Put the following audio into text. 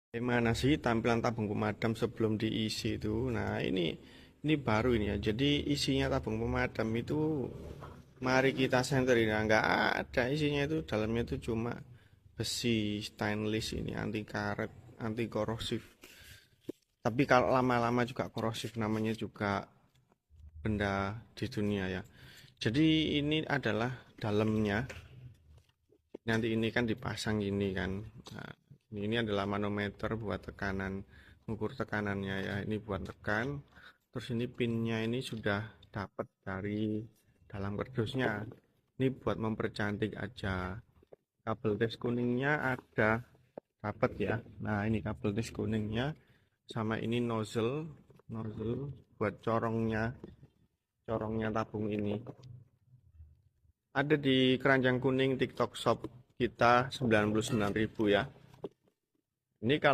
Gimana sih tampilan tabung pemadam sebelum diisi itu? Nah, ini baru ini ya. Jadi isinya tabung pemadam itu mari kita senterin. Nah, nggak ada isinya itu. Dalamnya itu cuma besi stainless ini anti karet, anti korosif. Tapi kalau lama-lama juga korosif, namanya juga benda di dunia ya. Jadi ini adalah dalamnya. Nanti ini kan dipasang gini kan. Nah, ini adalah manometer buat tekanan, mengukur tekanannya ya. Ini buat tekan. Terus ini pinnya ini sudah dapat dari dalam kardusnya. Ini buat mempercantik aja. Kabel tes kuningnya ada, dapat ya. Nah, ini kabel tes kuningnya sama ini nozzle buat corongnya tabung ini. Ada di keranjang kuning TikTok Shop kita 99.000 ya. Ini kalau